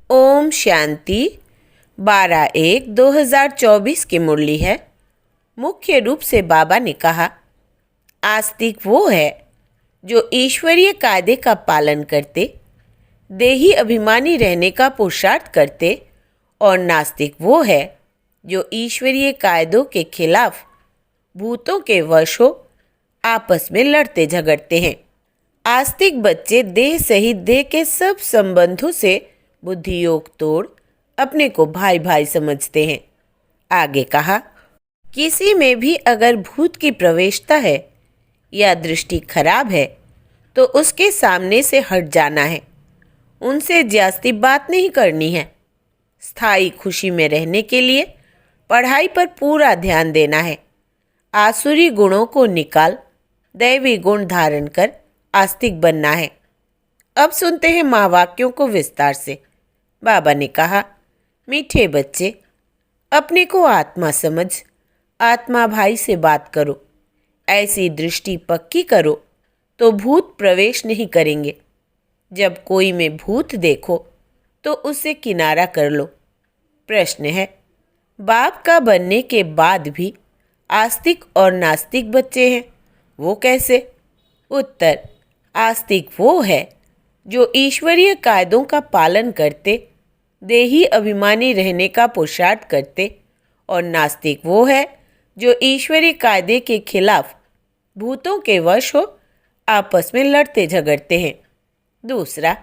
ओम शांति 12/1/2024 की मुरली है। मुख्य रूप से बाबा ने कहा, आस्तिक वो है जो ईश्वरीय कायदे का पालन करते, देही अभिमानी रहने का पुरुषार्थ करते, और नास्तिक वो है जो ईश्वरीय कायदों के खिलाफ भूतों के वश हो आपस में लड़ते झगड़ते हैं। आस्तिक बच्चे देह सहित देह के सब संबंधों से बुद्धि योग तोड़ अपने को भाई भाई समझते हैं। आगे कहा, किसी में भी अगर भूत की प्रवेशता है या दृष्टि खराब है तो उसके सामने से हट जाना है, उनसे ज्यास्ती बात नहीं करनी है। स्थायी खुशी में रहने के लिए पढ़ाई पर पूरा ध्यान देना है। आसुरी गुणों को निकाल दैवी गुण धारण कर आस्तिक बनना है। अब सुनते हैं महावाक्यों को विस्तार से। बाबा ने कहा, मीठे बच्चे, अपने को आत्मा समझ आत्मा भाई से बात करो। ऐसी दृष्टि पक्की करो तो भूत प्रवेश नहीं करेंगे। जब कोई में भूत देखो तो उससे किनारा कर लो। प्रश्न है, बाप का बनने के बाद भी आस्तिक और नास्तिक बच्चे हैं, वो कैसे? उत्तर, आस्तिक वो है जो ईश्वरीय कायदों का पालन करते, देही अभिमानी रहने का पुरुषार्थ करते, और नास्तिक वो है जो ईश्वरीय कायदे के खिलाफ भूतों के वश हो आपस में लड़ते झगड़ते हैं। दूसरा,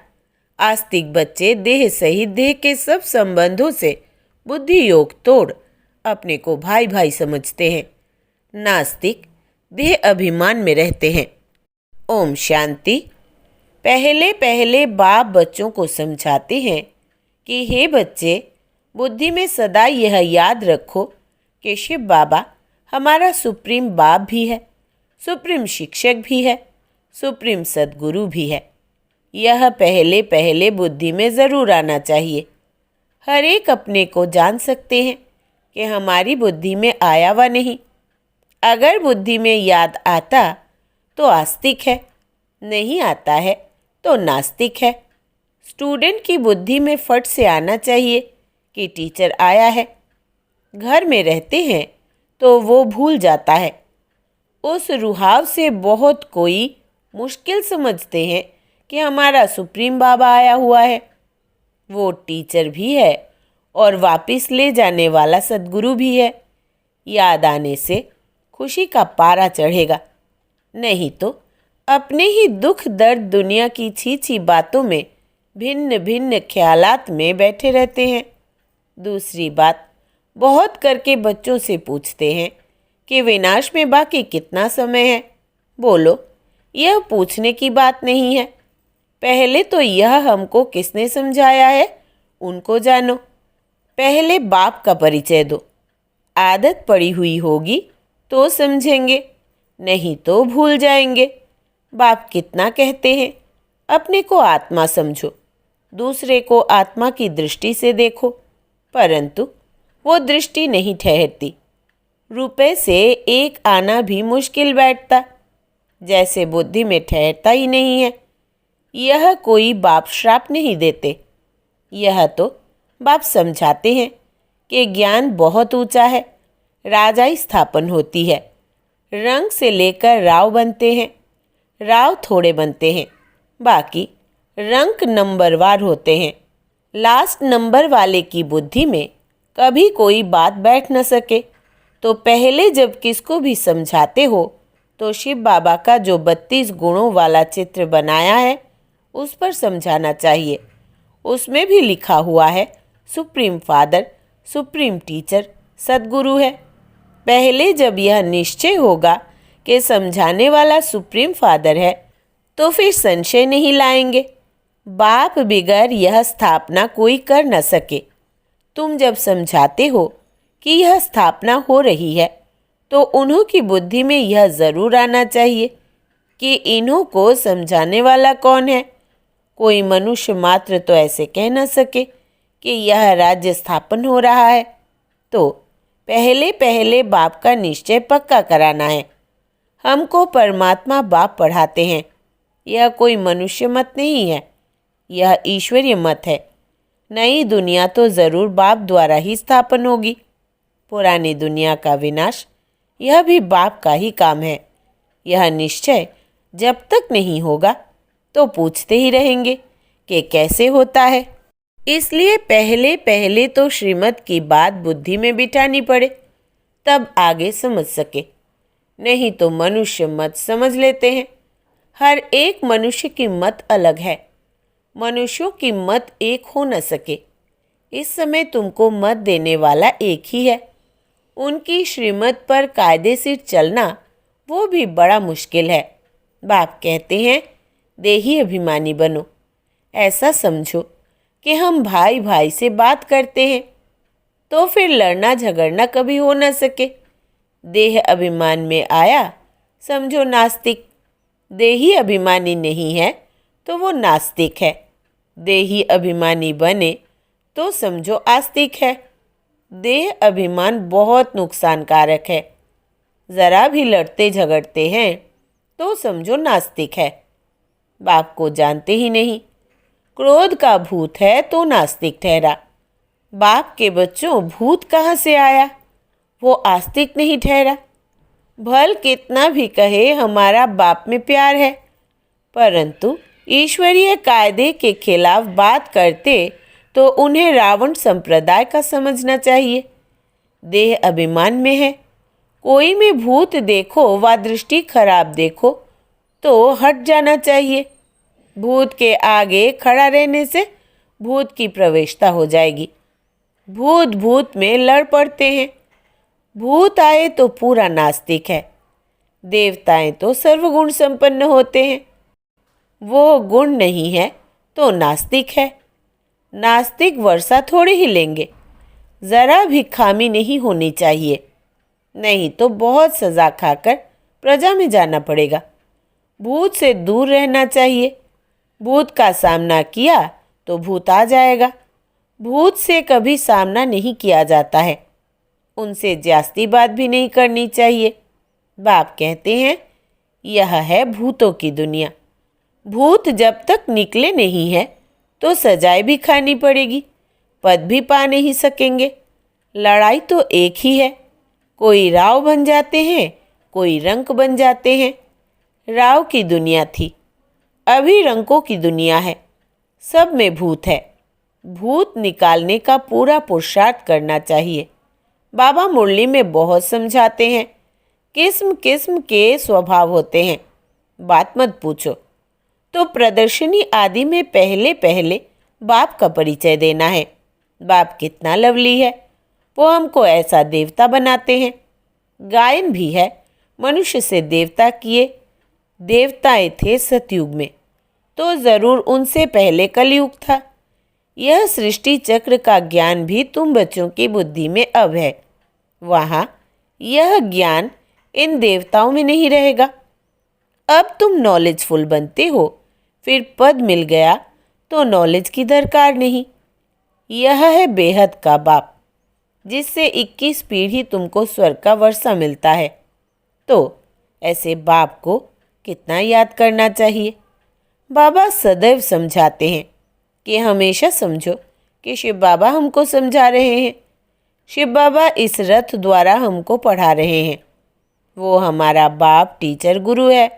आस्तिक बच्चे देह सहित देह के सब संबंधों से बुद्धि योग तोड़ अपने को भाई भाई समझते हैं। नास्तिक देह अभिमान में रहते हैं। ओम शांति। पहले पहले बाप बच्चों को समझाते हैं कि हे बच्चे, बुद्धि में सदा यह याद रखो कि शिव बाबा हमारा सुप्रीम बाप भी है, सुप्रीम शिक्षक भी है, सुप्रीम सद्गुरु भी है। यह पहले पहले बुद्धि में ज़रूर आना चाहिए। हर एक अपने को जान सकते हैं कि हमारी बुद्धि में आया व नहीं। अगर बुद्धि में याद आता तो आस्तिक है, नहीं आता है तो नास्तिक है। स्टूडेंट की बुद्धि में फट से आना चाहिए कि टीचर आया है। घर में रहते हैं तो वो भूल जाता है। उस रुहाव से बहुत कोई मुश्किल समझते हैं कि हमारा सुप्रीम बाबा आया हुआ है। वो टीचर भी है और वापस ले जाने वाला सद्गुरु भी है। याद आने से खुशी का पारा चढ़ेगा, नहीं तो अपने ही दुख दर्द दुनिया की छी बातों में भिन्न भिन्न ख्यालात में बैठे रहते हैं। दूसरी बात, बहुत करके बच्चों से पूछते हैं कि विनाश में बाकी कितना समय है। बोलो, यह पूछने की बात नहीं है। पहले तो यह हमको किसने समझाया है उनको जानो। पहले बाप का परिचय दो। आदत पड़ी हुई होगी तो समझेंगे, नहीं तो भूल जाएंगे। बाप कितना कहते हैं, अपने को आत्मा समझो, दूसरे को आत्मा की दृष्टि से देखो, परंतु वो दृष्टि नहीं ठहरती। रुपए से एक आना भी मुश्किल बैठता, जैसे बुद्धि में ठहरता ही नहीं है। यह कोई बाप श्राप नहीं देते, यह तो बाप समझाते हैं कि ज्ञान बहुत ऊंचा है। राजाई स्थापन होती है, रंग से लेकर राव बनते हैं। राव थोड़े बनते हैं, बाकी रंक नंबरवार होते हैं। लास्ट नंबर वाले की बुद्धि में कभी कोई बात बैठ न सके तो पहले जब किसको भी समझाते हो तो शिव बाबा का जो 32 गुणों वाला चित्र बनाया है उस पर समझाना चाहिए। उसमें भी लिखा हुआ है सुप्रीम फादर, सुप्रीम टीचर, सद्गुरु है। पहले जब यह निश्चय होगा कि समझाने वाला सुप्रीम फादर है तो फिर संशय नहीं लाएंगे। बाप बिगर यह स्थापना कोई कर न सके। तुम जब समझाते हो कि यह स्थापना हो रही है तो उन्हों की बुद्धि में यह ज़रूर आना चाहिए कि इन्हों को समझाने वाला कौन है। कोई मनुष्य मात्र तो ऐसे कह न सके कि यह राज्य स्थापन हो रहा है। तो पहले पहले बाप का निश्चय पक्का कराना है। हमको परमात्मा बाप पढ़ाते हैं। यह कोई मनुष्य मत नहीं है, यह ईश्वरीय मत है। नई दुनिया तो ज़रूर बाप द्वारा ही स्थापन होगी। पुरानी दुनिया का विनाश यह भी बाप का ही काम है। यह निश्चय जब तक नहीं होगा तो पूछते ही रहेंगे कि कैसे होता है। इसलिए पहले पहले तो श्रीमत की बात बुद्धि में बिठानी पड़े, तब आगे समझ सके। नहीं तो मनुष्य मत समझ लेते हैं। हर एक मनुष्य की मत अलग है। मनुष्यों की मत एक हो न सके। इस समय तुमको मत देने वाला एक ही है। उनकी श्रीमत पर कायदे से चलना वो भी बड़ा मुश्किल है। बाप कहते हैं देही अभिमानी बनो। ऐसा समझो कि हम भाई भाई से बात करते हैं, तो फिर लड़ना झगड़ना कभी हो न सके। देह अभिमान में आया समझो नास्तिक। देही अभिमानी नहीं है तो वो नास्तिक है। देही अभिमानी बने तो समझो आस्तिक है। देह अभिमान बहुत नुकसानकारक है। ज़रा भी लड़ते झगड़ते हैं तो समझो नास्तिक है। बाप को जानते ही नहीं। क्रोध का भूत है तो नास्तिक ठहरा। बाप के बच्चों, भूत कहाँ से आया? वो आस्तिक नहीं ठहरा। भल कितना भी कहे हमारा बाप में प्यार है, परंतु ईश्वरीय कायदे के खिलाफ बात करते तो उन्हें रावण संप्रदाय का समझना चाहिए। देह अभिमान में है। कोई में भूत देखो व दृष्टि खराब देखो तो हट जाना चाहिए। भूत के आगे खड़ा रहने से भूत की प्रवेशता हो जाएगी। भूत भूत में लड़ पड़ते हैं। भूत आए तो पूरा नास्तिक है। देवताएं तो सर्वगुण संपन्न होते हैं। वो गुण नहीं है तो नास्तिक है। नास्तिक वर्षा थोड़े ही लेंगे। ज़रा भी खामी नहीं होनी चाहिए, नहीं तो बहुत सज़ा खाकर प्रजा में जाना पड़ेगा। भूत से दूर रहना चाहिए। भूत का सामना किया तो भूत आ जाएगा। भूत से कभी सामना नहीं किया जाता है। उनसे जास्ती बात भी नहीं करनी चाहिए। बाप कहते हैं यह है भूतों की दुनिया। भूत जब तक निकले नहीं है तो सजाएं भी खानी पड़ेगी, पद भी पा नहीं सकेंगे। लड़ाई तो एक ही है। कोई राव बन जाते हैं, कोई रंक बन जाते हैं। राव की दुनिया थी, अभी रंकों की दुनिया है। सब में भूत है। भूत निकालने का पूरा पुरुषार्थ करना चाहिए। बाबा मुरली में बहुत समझाते हैं। किस्म किस्म के स्वभाव होते हैं, बात मत पूछो। तो प्रदर्शनी आदि में पहले पहले बाप का परिचय देना है। बाप कितना लवली है। वो हमको ऐसा देवता बनाते हैं। गायन भी है, मनुष्य से देवता किए। देवताएं थे सतयुग में, तो ज़रूर उनसे पहले कलयुग था। यह सृष्टि चक्र का ज्ञान भी तुम बच्चों की बुद्धि में अब है। वहाँ यह ज्ञान इन देवताओं में नहीं रहेगा। अब तुम नॉलेजफुल बनते हो, फिर पद मिल गया तो नॉलेज की दरकार नहीं। यह है बेहद का बाप, जिससे 21 पीढ़ी तुमको स्वर्ग का वर्षा मिलता है। तो ऐसे बाप को कितना याद करना चाहिए। बाबा सदैव समझाते हैं कि हमेशा समझो कि शिव बाबा हमको समझा रहे हैं। शिव बाबा इस रथ द्वारा हमको पढ़ा रहे हैं। वो हमारा बाप, टीचर, गुरु है।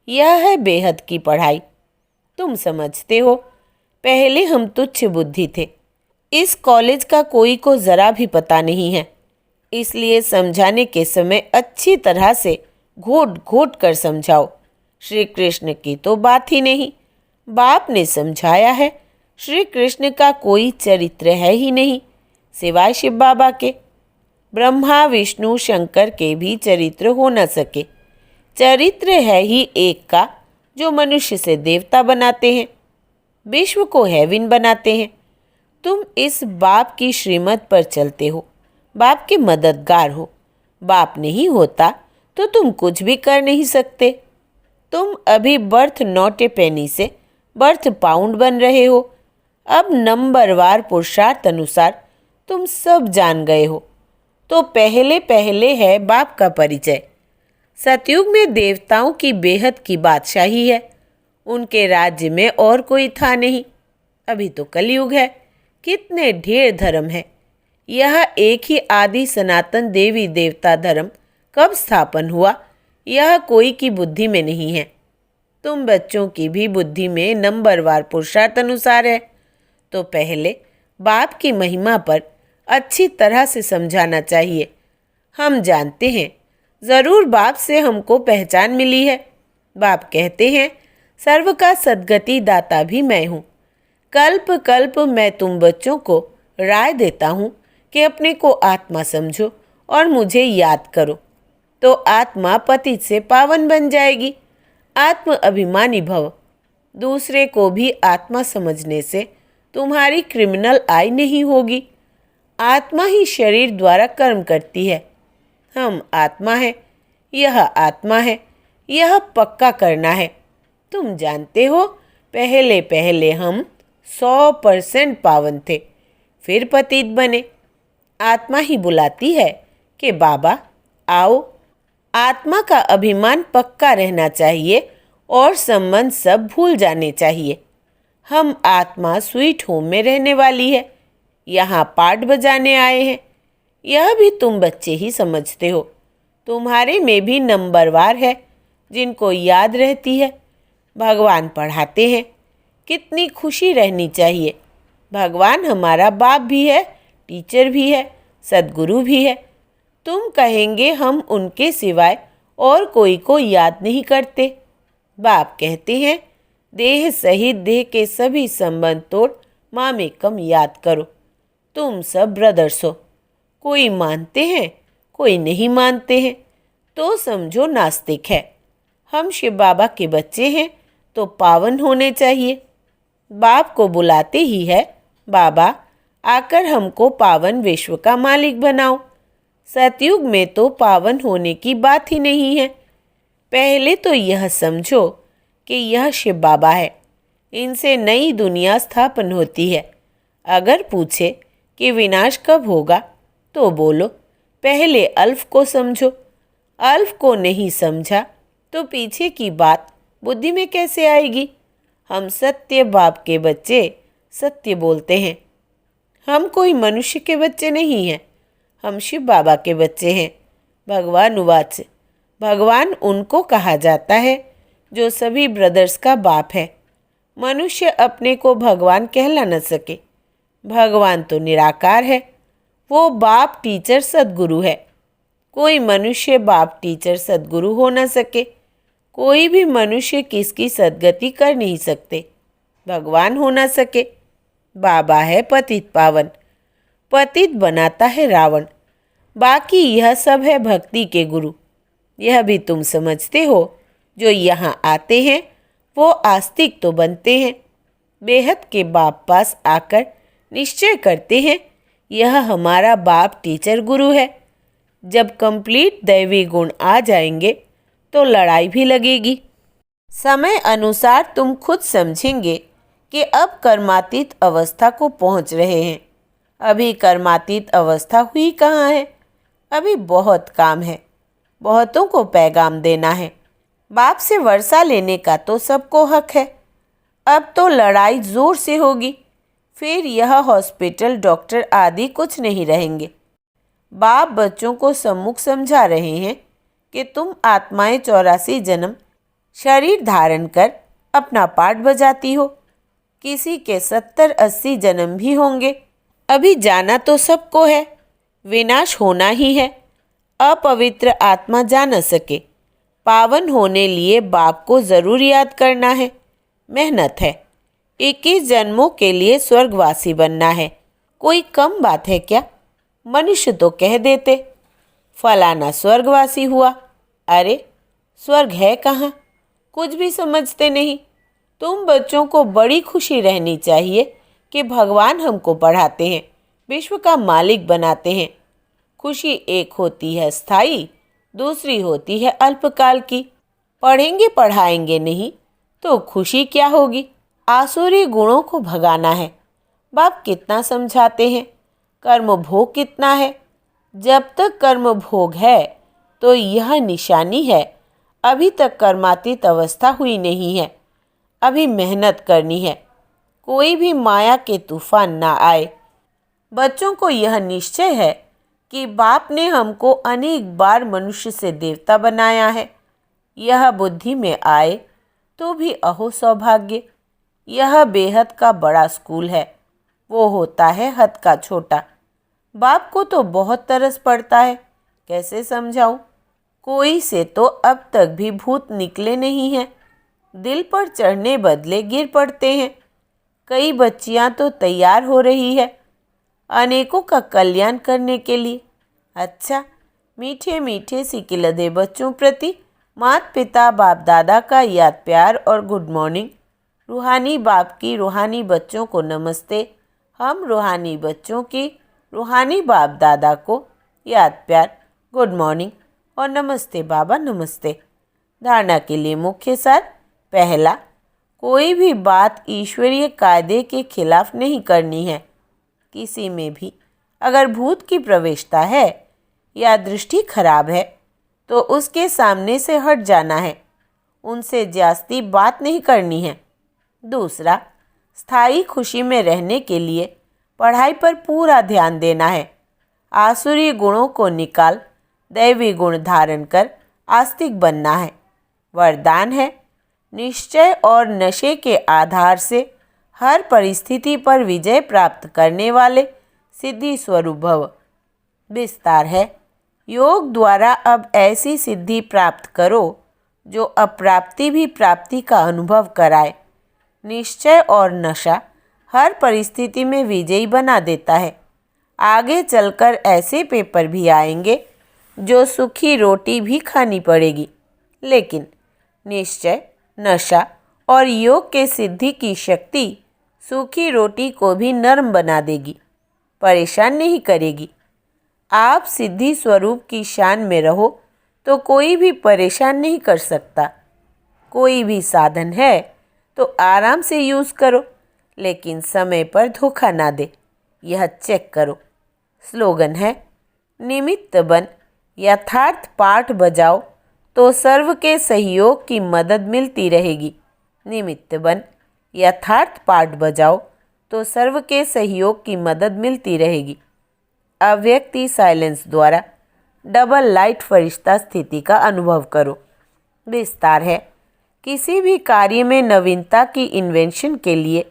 यह है बेहद की पढ़ाई। तुम समझते हो, पहले हम तुच्छ बुद्धि थे। इस कॉलेज का कोई को ज़रा भी पता नहीं है। इसलिए समझाने के समय अच्छी तरह से घोट घोट कर समझाओ। श्री कृष्ण की तो बात ही नहीं। बाप ने समझाया है श्री कृष्ण का कोई चरित्र है ही नहीं सिवाय शिव बाबा के। ब्रह्मा, विष्णु, शंकर के भी चरित्र हो न सके। चरित्र है ही एक का, जो मनुष्य से देवता बनाते हैं, विश्व को हेविन बनाते हैं। तुम इस बाप की श्रीमत पर चलते हो, बाप के मददगार हो। बाप नहीं होता तो तुम कुछ भी कर नहीं सकते। तुम अभी बर्थ नॉट ए पेनी से बर्थ पाउंड बन रहे हो। अब नंबरवार पुरुषार्थ अनुसार तुम सब जान गए हो। तो पहले पहले है बाप का परिचय। सतयुग में देवताओं की बेहद की बादशाही है। उनके राज्य में और कोई था नहीं। अभी तो कलयुग है। कितने ढेर धर्म है। यह एक ही आदि सनातन देवी देवता धर्म कब स्थापन हुआ, यह कोई की बुद्धि में नहीं है। तुम बच्चों की भी बुद्धि में नंबरवार पुरुषार्थ अनुसार है। तो पहले बाप की महिमा पर अच्छी तरह से समझाना चाहिए। हम जानते हैं ज़रूर बाप से हमको पहचान मिली है। बाप कहते हैं सर्व का सद्गति दाता भी मैं हूँ। कल्प कल्प मैं तुम बच्चों को राय देता हूँ कि अपने को आत्मा समझो और मुझे याद करो, तो आत्मा पतित से पावन बन जाएगी। आत्म अभिमानी भव। दूसरे को भी आत्मा समझने से तुम्हारी क्रिमिनल आई नहीं होगी। आत्मा ही शरीर द्वारा कर्म करती है। हम आत्मा है, यह आत्मा है, यह पक्का करना है। तुम जानते हो पहले पहले हम 100% पावन थे, फिर पतित बने। आत्मा ही बुलाती है कि बाबा आओ। आत्मा का अभिमान पक्का रहना चाहिए और संबंध सब भूल जाने चाहिए। हम आत्मा स्वीट होम में रहने वाली है, यहाँ पाठ बजाने आए हैं। यह भी तुम बच्चे ही समझते हो। तुम्हारे में भी नंबरवार है जिनको याद रहती है। भगवान पढ़ाते हैं, कितनी खुशी रहनी चाहिए। भगवान हमारा बाप भी है, टीचर भी है, सद्गुरु भी है। तुम कहेंगे हम उनके सिवाय और कोई को याद नहीं करते। बाप कहते हैं देह सहित देह के सभी संबंध तोड़ मामेकम याद करो। तुम सब ब्रदर्स हो। कोई मानते हैं, कोई नहीं मानते हैं, तो समझो नास्तिक है। हम शिव बाबा के बच्चे हैं तो पावन होने चाहिए। बाप को बुलाते ही है बाबा आकर हमको पावन विश्व का मालिक बनाओ। सतयुग में तो पावन होने की बात ही नहीं है। पहले तो यह समझो कि यह शिव बाबा है, इनसे नई दुनिया स्थापन होती है। अगर पूछे कि विनाश कब होगा तो बोलो पहले अल्फ को समझो। अल्फ को नहीं समझा तो पीछे की बात बुद्धि में कैसे आएगी। हम सत्य बाप के बच्चे सत्य बोलते हैं। हम कोई मनुष्य के बच्चे नहीं हैं, हम शिव बाबा के बच्चे हैं। भगवान उवाच। भगवान उनको कहा जाता है जो सभी ब्रदर्स का बाप है। मनुष्य अपने को भगवान कहला न सके। भगवान तो निराकार है, वो बाप टीचर सद्गुरु है। कोई मनुष्य बाप टीचर सद्गुरु हो न सके। कोई भी मनुष्य किसकी सद्गति कर नहीं सकते, भगवान हो न सके। बाबा है पतित पावन, पतित बनाता है रावण। बाकी यह सब है भक्ति के गुरु। यह भी तुम समझते हो। जो यहाँ आते हैं वो आस्तिक तो बनते हैं। बेहद के बाप पास आकर निश्चय करते हैं यह हमारा बाप टीचर गुरु है। जब कंप्लीट दैवी गुण आ जाएंगे तो लड़ाई भी लगेगी। समय अनुसार तुम खुद समझेंगे कि अब कर्मातीत अवस्था को पहुंच रहे हैं। अभी कर्मातीत अवस्था हुई कहाँ है। अभी बहुत काम है, बहुतों को पैगाम देना है। बाप से वर्षा लेने का तो सबको हक है। अब तो लड़ाई जोर से होगी, फिर यह हॉस्पिटल डॉक्टर आदि कुछ नहीं रहेंगे। बाप बच्चों को सम्मुख समझा रहे हैं कि तुम आत्माएं 84 जन्म शरीर धारण कर अपना पाठ बजाती हो। किसी के 70-80 जन्म भी होंगे। अभी जाना तो सबको है, विनाश होना ही है। अपवित्र आत्मा जा न सके। पावन होने लिए बाप को ज़रूर याद करना है। मेहनत है। 21 जन्मों के लिए स्वर्गवासी बनना है। कोई कम बात है क्या। मनुष्य तो कह देते फलाना स्वर्गवासी हुआ। अरे स्वर्ग है कहाँ, कुछ भी समझते नहीं। तुम बच्चों को बड़ी खुशी रहनी चाहिए कि भगवान हमको पढ़ाते हैं, विश्व का मालिक बनाते हैं। खुशी एक होती है स्थायी, दूसरी होती है अल्पकाल की। पढ़ेंगे पढ़ाएंगे नहीं तो खुशी क्या होगी। आसुरी गुणों को भगाना है। बाप कितना समझाते हैं, कर्म भोग कितना है। जब तक कर्म भोग है तो यह निशानी है अभी तक कर्मातीत अवस्था हुई नहीं है। अभी मेहनत करनी है। कोई भी माया के तूफान ना आए। बच्चों को यह निश्चय है कि बाप ने हमको अनेक बार मनुष्य से देवता बनाया है। यह बुद्धि में आए तो भी अहो सौभाग्य। यह बेहद का बड़ा स्कूल है, वो होता है हद का छोटा। बाप को तो बहुत तरस पड़ता है, कैसे समझाऊं? कोई से तो अब तक भी भूत निकले नहीं हैं। दिल पर चढ़ने बदले गिर पड़ते हैं। कई बच्चियां तो तैयार हो रही है अनेकों का कल्याण करने के लिए। अच्छा, मीठे मीठे सिकिलधे बच्चों प्रति माता पिता बाप दादा का याद प्यार और गुड मॉर्निंग। रूहानी बाप की रूहानी बच्चों को नमस्ते। हम रूहानी बच्चों की रूहानी बाप दादा को याद प्यार, गुड मॉर्निंग और नमस्ते बाबा नमस्ते। धारणा के लिए मुख्य सार। पहला, कोई भी बात ईश्वरीय कायदे के खिलाफ नहीं करनी है। किसी में भी अगर भूत की प्रवेशता है या दृष्टि खराब है तो उसके सामने से हट जाना है, उनसे जास्ती बात नहीं करनी है। दूसरा, स्थायी खुशी में रहने के लिए पढ़ाई पर पूरा ध्यान देना है। आसुरी गुणों को निकाल दैवी गुण धारण कर आस्तिक बनना है। वरदान है, निश्चय और नशे के आधार से हर परिस्थिति पर विजय प्राप्त करने वाले सिद्धि स्वरूप भव। विस्तार है, योग द्वारा अब ऐसी सिद्धि प्राप्त करो जो अप्राप्ति भी प्राप्ति का अनुभव कराए। निश्चय और नशा हर परिस्थिति में विजयी बना देता है। आगे चलकर ऐसे पेपर भी आएंगे जो सूखी रोटी भी खानी पड़ेगी, लेकिन निश्चय, नशा और योग के सिद्धि की शक्ति सूखी रोटी को भी नरम बना देगी, परेशान नहीं करेगी। आप सिद्धि स्वरूप की शान में रहो तो कोई भी परेशान नहीं कर सकता। कोई भी साधन है तो आराम से यूज़ करो, लेकिन समय पर धोखा ना दे, यह चेक करो। स्लोगन है, निमित्त बन, यथार्थ पाठ बजाओ तो सर्व के सहयोग की मदद मिलती रहेगी। निमित्त बन, यथार्थ पाठ बजाओ तो सर्व के सहयोग की मदद मिलती रहेगी। अव्यक्ति साइलेंस द्वारा डबल लाइट फरिश्ता स्थिति का अनुभव करो। विस्तार है, किसी भी कार्य में नवीनता की इन्वेंशन के लिए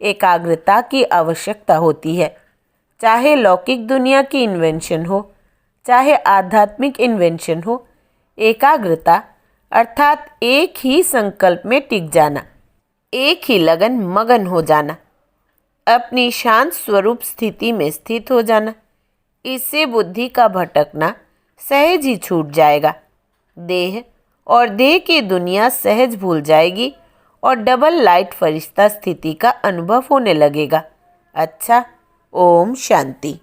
एकाग्रता की आवश्यकता होती है। चाहे लौकिक दुनिया की इन्वेंशन हो, चाहे आध्यात्मिक इन्वेंशन हो, एकाग्रता अर्थात एक ही संकल्प में टिक जाना, एक ही लगन मगन हो जाना, अपनी शांत स्वरूप स्थिति में स्थित हो जाना, इससे बुद्धि का भटकना सहज ही छूट जाएगा। देह और देह की दुनिया सहज भूल जाएगी और डबल लाइट फरिश्ता स्थिति का अनुभव होने लगेगा। अच्छा, ओम शांति।